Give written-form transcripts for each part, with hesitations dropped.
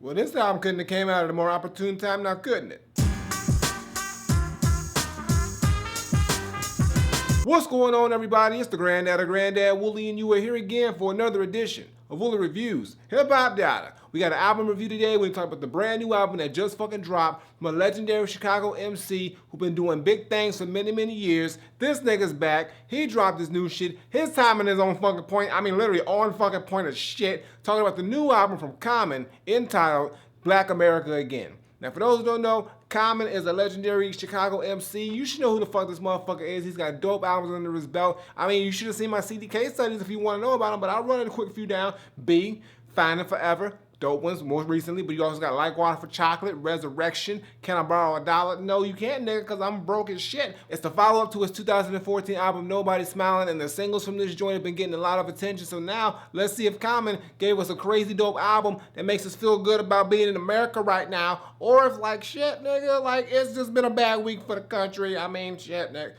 Well, this album couldn't have came out at a more opportune time now, couldn't it? What's going on, everybody? It's the Granddad Woolly, and you are here again for another edition of Woolly Reviews Hip Hop Data. We got an album review today. We're talking about the brand new album that just fucking dropped from a legendary Chicago MC who's been doing big things for many, many years. This nigga's back. He dropped his new shit. His timing is on fucking point. I mean, literally on fucking point of shit. Talking about the new album from Common entitled Black America Again. Now, for those who don't know, Common is a legendary Chicago MC. You should know who the fuck this motherfucker is. He's got dope albums under his belt. I mean, you should have seen my CDK studies if you want to know about him, but I'll run it a quick few down. B, Finding Forever. Dope ones, most recently, but you also got Like Water for Chocolate, Resurrection, Can I Borrow $1? No, you can't, nigga, because I'm broke as shit. It's the follow-up to his 2014 album, Nobody's Smiling, and the singles from this joint have been getting a lot of attention. So now, let's see if Common gave us a crazy dope album that makes us feel good about being in America right now, or if, like, shit, nigga, like, it's just been a bad week for the country. I mean, shit, nigga.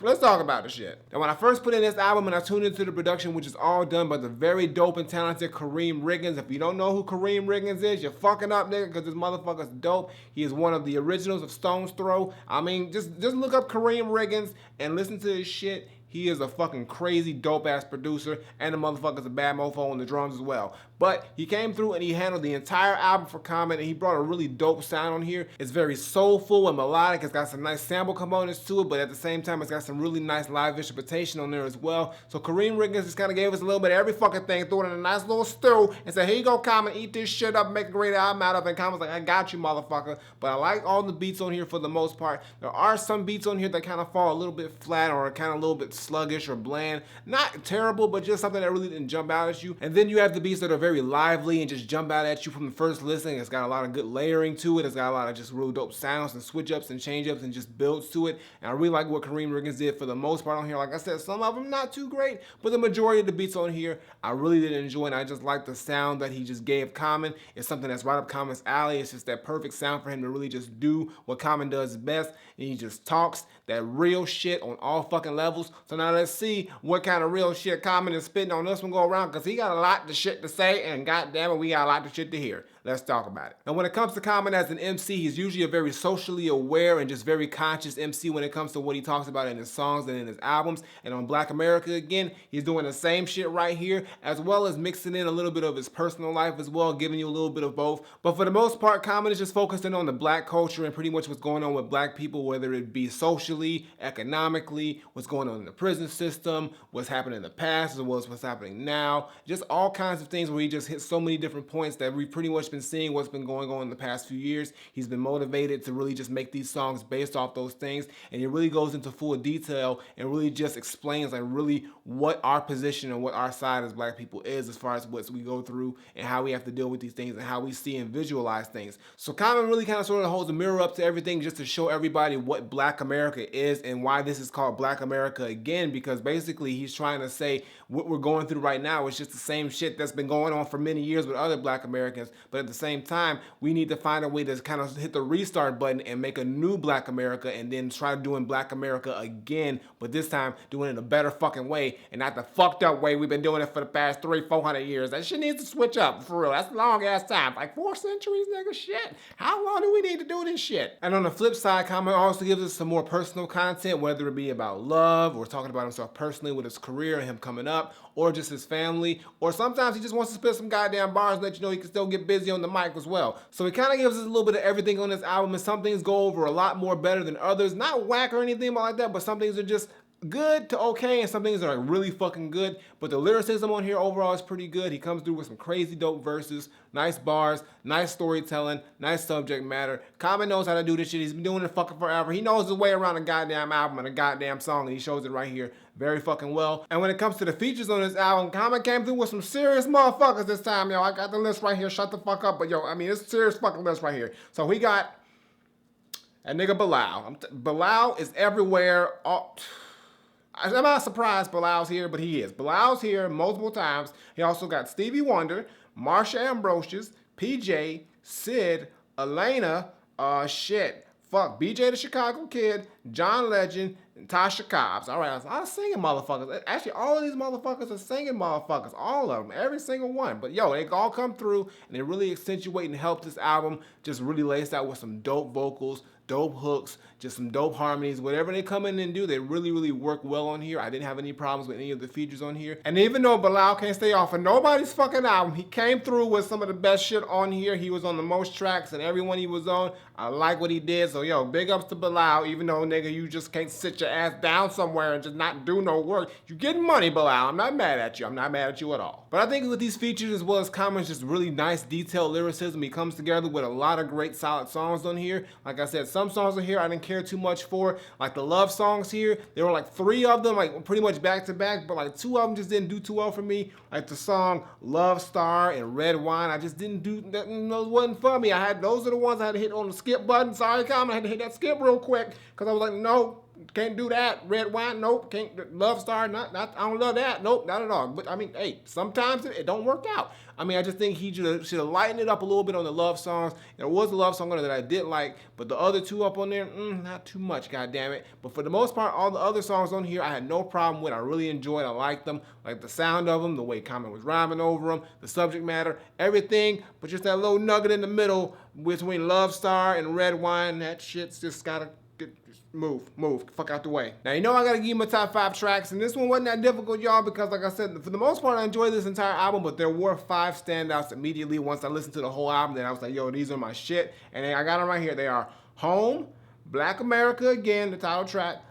Let's talk about the shit. Now, when I first put in this album and I tuned into the production, which is all done by the very dope and talented Kareem Riggins. If you don't know who Kareem Riggins is, you're fucking up, nigga, because this motherfucker's dope. He is one of the originals of Stone's Throw. I mean, just look up Kareem Riggins and listen to his shit. He is a fucking crazy dope-ass producer, and the motherfucker's a bad mofo on the drums as well. But he came through and he handled the entire album for Common, and he brought a really dope sound on here. It's very soulful and melodic. It's got some nice sample components to it, but at the same time, it's got some really nice live instrumentation on there as well. So Kareem Riggins just kind of gave us a little bit of every fucking thing, threw it in a nice little stew, and said, here you go, Common, eat this shit up, make a great album out of it. And Common's like, I got you, motherfucker. But I like all the beats on here for the most part. There are some beats on here that kind of fall a little bit flat or kind of a little bit sluggish or bland. Not terrible, but just something that really didn't jump out at you. And then you have the beats that are very lively and just jump out at you from the first listening. It's got a lot of good layering to it. It's got a lot of just really dope sounds and switch ups and change ups and just builds to it. And I really like what Kareem Riggins did for the most part on here. Like I said, some of them not too great, but the majority of the beats on here I really did enjoy, and I just like the sound that he just gave Common. It's something that's right up Common's alley. It's just that perfect sound for him to really just do what Common does best, and he just talks that real shit on all fucking levels. So now let's see what kind of real shit Common is spitting on this one go around, because he got a lot of shit to say, and goddamn it, we got a lot of shit to hear. Let's talk about it. And when it comes to Common as an MC, he's usually a very socially aware and just very conscious MC when it comes to what he talks about in his songs and in his albums. And on Black America Again, he's doing the same shit right here, as well as mixing in a little bit of his personal life as well, giving you a little bit of both. But for the most part, Common is just focusing on the black culture and pretty much what's going on with black people, whether it be socially, economically, what's going on in the prison system, what's happening in the past, as well as what's happening now. Just all kinds of things where he just hits so many different points that we've pretty much been seeing what's been going on in the past few years. He's been motivated to really just make these songs based off those things, and he really goes into full detail and really just explains like really what our position and what our side as black people is as far as what we go through and how we have to deal with these things and how we see and visualize things. So Common really kind of sort of holds a mirror up to everything just to show everybody what Black America is and why this is called Black America Again, because basically he's trying to say what we're going through right now is just the same shit that's been going on for many years with other black Americans, but at the same time, we need to find a way to kind of hit the restart button and make a new Black America and then try doing Black America again, but this time doing it in a better fucking way and not the fucked up way we've been doing it for the past 300-400 years. That shit needs to switch up, for real. That's a long ass time. Like 4 centuries, nigga, shit. How long do we need to do this shit? And on the flip side, Common also gives us some more personal content, whether it be about love or talking about himself personally with his career and him coming up, or just his family, or sometimes he just wants to spit some goddamn bars and let you know he can still get busy on the mic as well. So he kind of gives us a little bit of everything on this album, and some things go over a lot more better than others. Not whack or anything like that, but some things are just good to okay, and some things are like really fucking good. But the lyricism on here overall is pretty good. He comes through with some crazy dope verses, nice bars, nice storytelling, nice subject matter. Common knows how to do this shit. He's been doing it fucking forever. He knows his way around a goddamn album and a goddamn song, and he shows it right here very fucking well. And when it comes to the features on this album, Common came through with some serious motherfuckers this time, yo. I got the list right here. Shut the fuck up, but yo, I mean, it's a serious fucking list right here. So we got that nigga Bilal. Bilal is everywhere. I'm not surprised Bilal's here, but he is. Bilal's here multiple times. He also got Stevie Wonder, Marsha Ambrosius, PJ, Sid, Elena, BJ the Chicago Kid, John Legend, and Tasha Cobbs. All right, a lot of singing motherfuckers. Actually, all of these motherfuckers are singing motherfuckers. All of them, every single one. But yo, they all come through and they really accentuate and help this album just really laced out with some dope vocals, dope hooks, just some dope harmonies. Whatever they come in and do, they really work well on here. I didn't have any problems with any of the features on here. And even though Bilal can't stay off of nobody's fucking album, he came through with some of the best shit on here. He was on the most tracks and everyone he was on, I like what he did. So yo, big ups to Bilal. Even though nigga, you just can't sit your ass down somewhere and just not do no work. You getting money, Bilal. I'm not mad at you. I'm not mad at you at all. But I think with these features as well as comments, just really nice detailed lyricism. He comes together with a lot of great solid songs on here. Like I said, some songs on here I didn't care too much for. Like the love songs here, there were like 3 of them, like pretty much back to back, but like 2 of them just didn't do too well for me. Like the song Love Star and Red Wine, I just didn't do that. Those wasn't for me. Those are the ones I had to hit on the skip button. Sorry, comment. I had to hit that skip real quick because I was like, no. Can't do that. Red Wine, nope. Can't. Love Star, not. I don't love that. Nope, not at all. But I mean, hey, sometimes it don't work out. I mean, I just think he should have lightened it up a little bit on the love songs. There was a love song on there that I did like, but the other 2 up on there, not too much, goddammit. But for the most part, all the other songs on here, I had no problem with. I really enjoyed. I liked them. Like the sound of them, the way Common was rhyming over them, the subject matter, everything. But just that little nugget in the middle between Love Star and Red Wine, that shit's just gotta move, fuck out the way. Now, you know I gotta give you my top 5 tracks, and this one wasn't that difficult, y'all, because like I said, for the most part, I enjoyed this entire album, but there were 5 standouts immediately once I listened to the whole album. Then I was like, yo, these are my shit, and I got them right here. They are Home, Black America Again, the title track,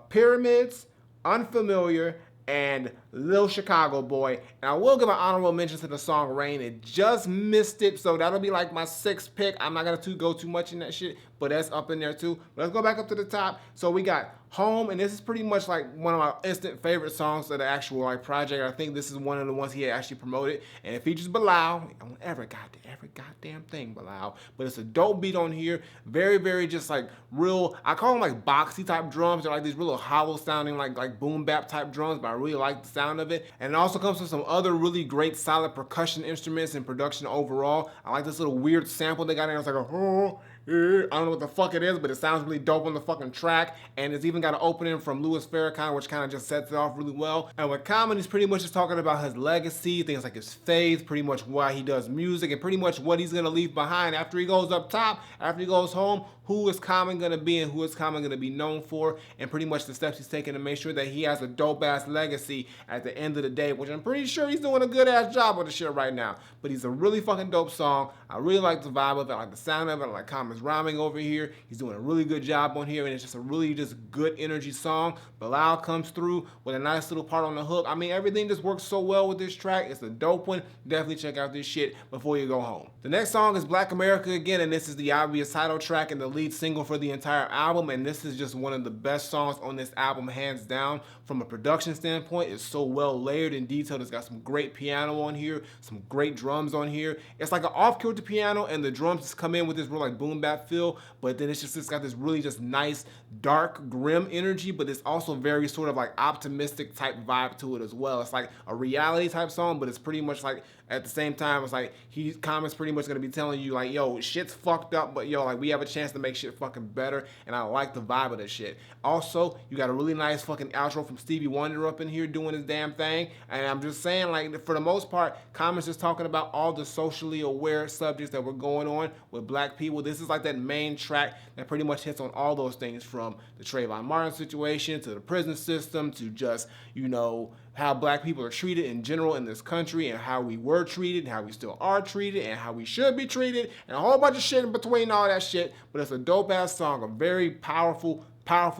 Pyramids, Unfamiliar, and Lil Chicago Boy. And I will give an honorable mention to the song Rain. It just missed it, so that'll be like my 6th pick. I'm not gonna go too much in that shit, but that's up in there too. But let's go back up to the top. So we got Home, and this is pretty much like one of my instant favorite songs of the actual like project. I think this is one of the ones he had actually promoted, and it features Bilal on every goddamn thing, Bilal. But it's a dope beat on here. Very just like real, I call them like boxy type drums. They're like these real hollow sounding like boom bap type drums, but I really like the sound of it. And it also comes with some other really great solid percussion instruments and production overall. I like this little weird sample they got in there. It's like a I don't know what the fuck it is, but it sounds really dope on the fucking track. And it's even got an opening from Louis Farrakhan, which kind of just sets it off really well. And with Common, he's pretty much just talking about his legacy, things like his faith, pretty much why he does music, and pretty much what he's gonna leave behind after he goes up top, after he goes home. Who is Common gonna be and who is Common gonna be known for, and pretty much the steps he's taking to make sure that he has a dope ass legacy at the end of the day, which I'm pretty sure he's doing a good ass job with the shit right now. But he's a really fucking dope song. I really like the vibe of it, I like the sound of it, I like Common's rhyming over here. He's doing a really good job on here, and it's just a really just good energy song. Bilal comes through with a nice little part on the hook. I mean, everything just works so well with this track. It's a dope one. Definitely check out this shit before you go home. The next song is Black America Again, and this is the obvious title track and the lead single for the entire album, and this is just one of the best songs on this album, hands down. From a production standpoint, it's so well layered and detailed. It's got some great piano on here, some great drums on here. It's like an off-kilter piano, and the drums just come in with this real like boom bap feel, but then it's got this really just nice, dark, grim energy, but it's also very sort of like optimistic type vibe to it as well. It's like a reality type song, but it's pretty much like, at the same time, it's like Common's pretty much gonna be telling you like, yo, shit's fucked up, but yo, like we have a chance to make shit fucking better, and I like the vibe of this shit. Also, you got a really nice fucking outro from Stevie Wonder up in here doing his damn thing, and I'm just saying, like, for the most part, Common's just talking about all the socially aware subjects that were going on with black people. This is like that main track that pretty much hits on all those things, from the Trayvon Martin situation to the prison system to just, you know, how black people are treated in general in this country, and how we were treated, and how we still are treated, and how we should be treated, and a whole bunch of shit in between all that shit. But it's a dope ass song, a very powerful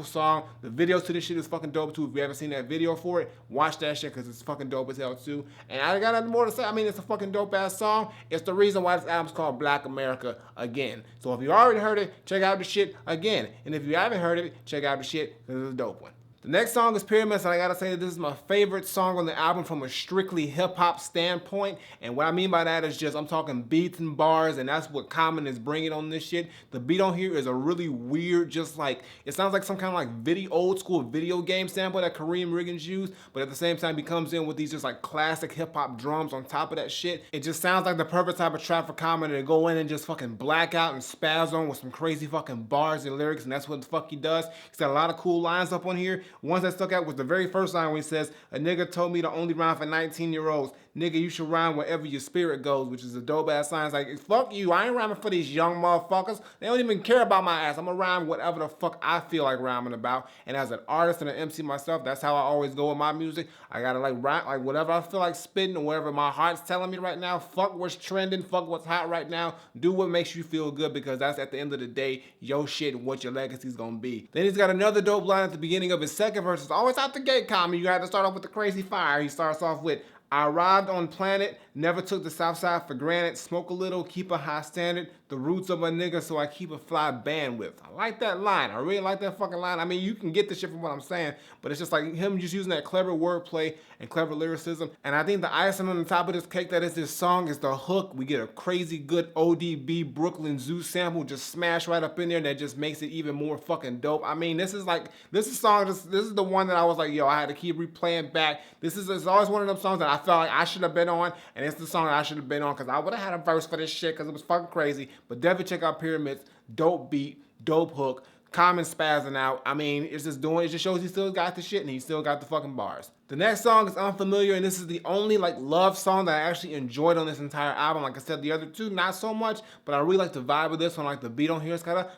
song. The video to this shit is fucking dope too. If you haven't seen that video for it, watch that shit because it's fucking dope as hell too. And I got nothing more to say. I mean, it's a fucking dope ass song. It's the reason why this album's called Black America Again. So if you already heard it, check out the shit again. And if you haven't heard it, check out the shit because it's a dope one. The next song is Pyramids, and I gotta say that this is my favorite song on the album from a strictly hip-hop standpoint. And what I mean by that is just, I'm talking beats and bars, and that's what Common is bringing on this shit. The beat on here is a really weird, just like, it sounds like some kind of like old school video game sample that Kareem Riggins used, but at the same time he comes in with these just like classic hip-hop drums on top of that shit. It just sounds like the perfect type of track for Common to go in and just fucking black out and spaz on with some crazy fucking bars and lyrics, and that's what the fuck he does. He's got a lot of cool lines up on here. One that stuck out was the very first line when he says, "A nigga told me to only rhyme for 19-year-olds. Nigga, you should rhyme wherever your spirit goes," which is a dope ass line. It's like, fuck you, I ain't rhyming for these young motherfuckers. They don't even care about my ass. I'm gonna rhyme whatever the fuck I feel like rhyming about. And as an artist and an MC myself, that's how I always go with my music. I gotta like rhyme, like whatever I feel like spitting or whatever my heart's telling me right now. Fuck what's trending, fuck what's hot right now. Do what makes you feel good, because that's at the end of the day, your shit and what your legacy's gonna be. Then he's got another dope line at the beginning of his second verse. It's always out the gate, Common. You gotta start off with the crazy fire. He starts off with, "I arrived on planet, never took the south side for granted, smoke a little, keep a high standard, the roots of a nigga, so I keep a fly bandwidth." I like that line. I really like that fucking line. I mean, you can get the shit from what I'm saying, but it's just like him just using that clever wordplay and clever lyricism. And I think the icing on the top of this cake that is this song is the hook. We get a crazy good ODB Brooklyn Zoo sample just smashed right up in there that just makes it even more fucking dope. I mean, this is the one that I was like, yo, I had to keep replaying back. It's always one of them songs that I felt like I should have been on, and it's the song that I should have been on, because I would have had a verse for this shit, because it was fucking crazy. But definitely check out Pyramids. Dope beat, dope hook, Common spazzing out. I mean, it just shows he still got the shit and he still got the fucking bars. The next song is Unfamiliar, and this is the only like love song that I actually enjoyed on this entire album. Like I said, the other two, not so much, but I really like the vibe of this one. Like the beat on here, it's got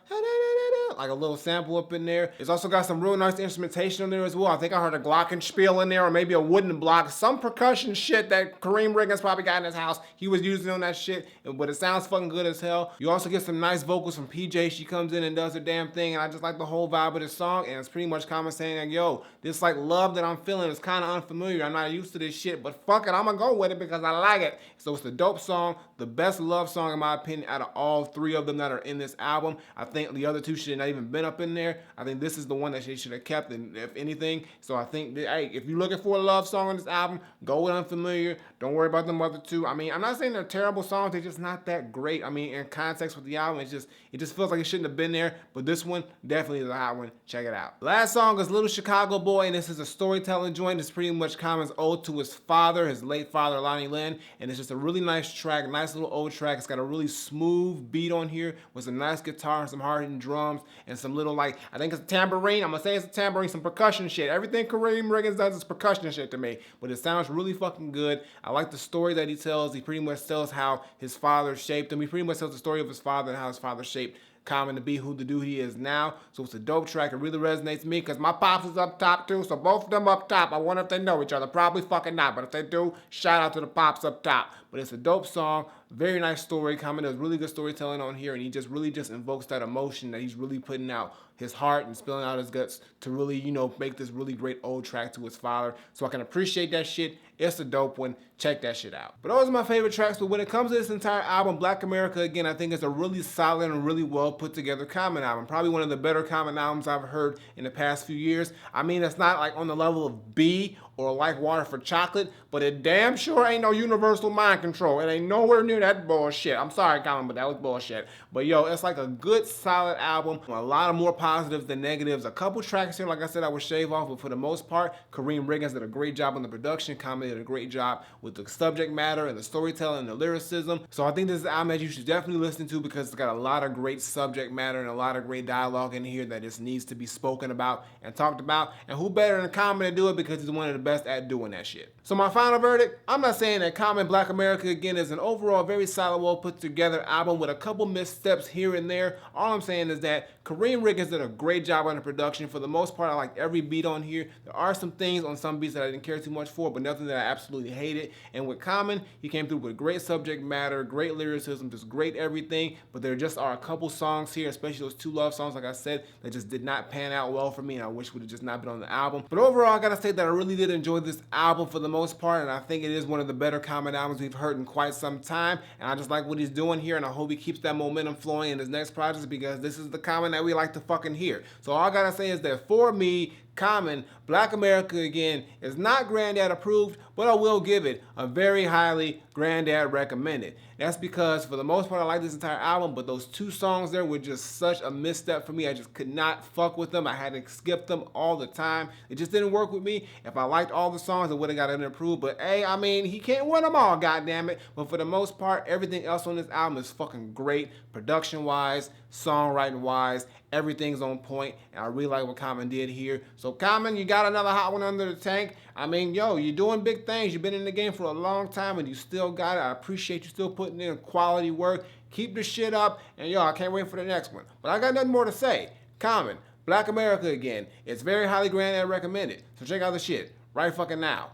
like a little sample up in there. It's also got some real nice instrumentation on there as well. I think I heard a glockenspiel in there, or maybe a wooden block, some percussion shit that Kareem Riggins probably got in his house. He was using on that shit, but it sounds fucking good as hell. You also get some nice vocals from PJ. She comes in and does her damn thing, and I just like the whole vibe of this song. And it's pretty much Common saying like, yo, this like love that I'm feeling is kind of unfamiliar. I'm not used to this shit, but fuck it, I'm gonna go with it because I like it. So it's a dope song, the best love song in my opinion out of all three of them that are in this album. I think the other two should not even been up in there. I think this is the one that she should have kept, and if anything. So I think that, hey, if you're looking for a love song on this album, go with Unfamiliar. Don't worry about them other two. I mean, I'm not saying they're terrible songs, they're just not that great. I mean, in context with the album, it just feels like it shouldn't have been there, but this one definitely is a hot one. Check it out. Last song is Little Chicago Boy, and this is a storytelling joint. It's pretty much Common's ode to his father, his late father, Lonnie Lynn, and it's just a really nice track, nice little old track. It's got a really smooth beat on here with some nice guitar and some hard-hitting drums and some little, like, I think it's a tambourine. I'm gonna say it's a tambourine, some percussion shit. Everything Kareem Riggins does is percussion shit to me, but it sounds really fucking good. I like the story that he tells. He pretty much tells how his father shaped him. He pretty much tells the story of his father and how his father shaped Common to be who the dude he is now. So it's a dope track. It really resonates with me because my pops is up top too. So both of them up top. I wonder if they know each other. Probably fucking not. But if they do, shout out to the pops up top. But it's a dope song. Very nice story. Common does really good storytelling on here, and he just really just invokes that emotion that he's really putting out his heart and spilling out his guts to really, you know, make this really great old track to his father. So I can appreciate that shit. It's a dope one. Check that shit out. But those are my favorite tracks. But when it comes to this entire album, Black America, again, I think it's a really solid and really well put together Common album. Probably one of the better Common albums I've heard in the past few years. I mean, it's not like on the level of B or Like Water for Chocolate, but it damn sure ain't no Universal Mind Control. It ain't nowhere near that bullshit. I'm sorry, Common, but that was bullshit. But yo, it's like a good, solid album. A lot of more positives than negatives. A couple tracks here, like I said, I would shave off, but for the most part, Kareem Riggins did a great job on the production. Common did a great job with the subject matter and the storytelling and the lyricism. So I think this is an album that you should definitely listen to because it's got a lot of great subject matter and a lot of great dialogue in here that just needs to be spoken about and talked about. And who better than Common to do it because he's one of the best at doing that shit. So my final verdict, I'm not saying that Common Black America, again, is an overall very solid, well put together album with a couple missteps here and there. All I'm saying is that Kareem Riggins did a great job on the production. For the most part, I like every beat on here. There are some things on some beats that I didn't care too much for, but nothing that I absolutely hated. And with Common, he came through with great subject matter, great lyricism, just great everything. But there just are a couple songs here, especially those two love songs, like I said, that just did not pan out well for me, and I wish would have just not been on the album. But overall, I gotta say that I really did enjoy this album for the most part, and I think it is one of the better Common albums we've heard in quite some time. And I just like what he's doing here, and I hope he keeps that momentum flowing in his next projects because this is the Common that we like to fucking hear. So all I gotta say is that for me, Common, Black America Again is not Granddad approved, but I will give it a very highly Granddad recommended. That's because for the most part I like this entire album, but those 2 songs there were just such a misstep for me. I just could not fuck with them. I had to skip them all the time. It just didn't work with me. If I liked all the songs, I would have got it approved. But hey, I mean, he can't win them all, goddammit. But for the most part, everything else on this album is fucking great. Production-wise, songwriting-wise, everything's on point, and I really like what Common did here. So Common, you got another hot one under the tank. I mean, yo, you're doing big things. You've been in the game for a long time, and you still got it. I appreciate you still putting in quality work. Keep the shit up, and yo, I can't wait for the next one. But I got nothing more to say. Common, Black America Again. It's very highly Granddad recommended. So check out the shit right fucking now.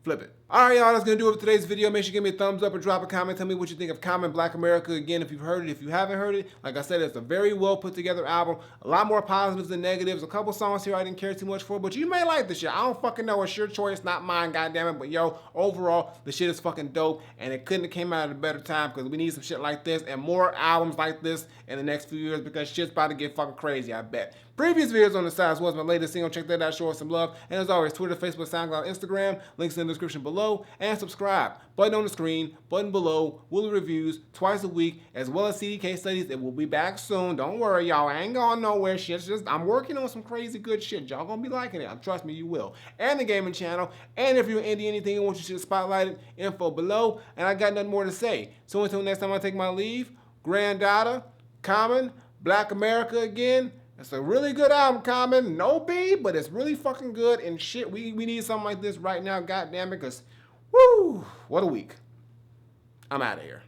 Flip it. Alright, y'all, that's going to do it for today's video. Make sure you give me a thumbs up or drop a comment. Tell me what you think of Common, Black America Again if you've heard it. If you haven't heard it, like I said, it's a very well put together album. A lot more positives than negatives. A couple songs here I didn't care too much for, but you may like this shit. I don't fucking know. It's your choice, not mine, goddammit. But yo, overall, the shit is fucking dope, and it couldn't have came out at a better time because we need some shit like this and more albums like this in the next few years because shit's about to get fucking crazy, I bet. Previous videos on the side was my latest single. Check that out, show us some love. And as always, Twitter, Facebook, SoundCloud, Instagram, links in the description below, and subscribe. Button on the screen, button below, Woolly Reviews, twice a week, as well as CD case studies. It will be back soon. Don't worry, y'all. I ain't going nowhere. Shit's just, I'm working on some crazy good shit. Y'all gonna be liking it. Trust me, you will. And the gaming channel. And if you're into anything and want you to spotlight it, info below. And I got nothing more to say. So until next time I take my leave, Granddaughter, Common, Black America Again. It's a really good album, Common. No B, but it's really fucking good. And shit, we need something like this right now, goddamn it, because, woo, what a week. I'm out of here.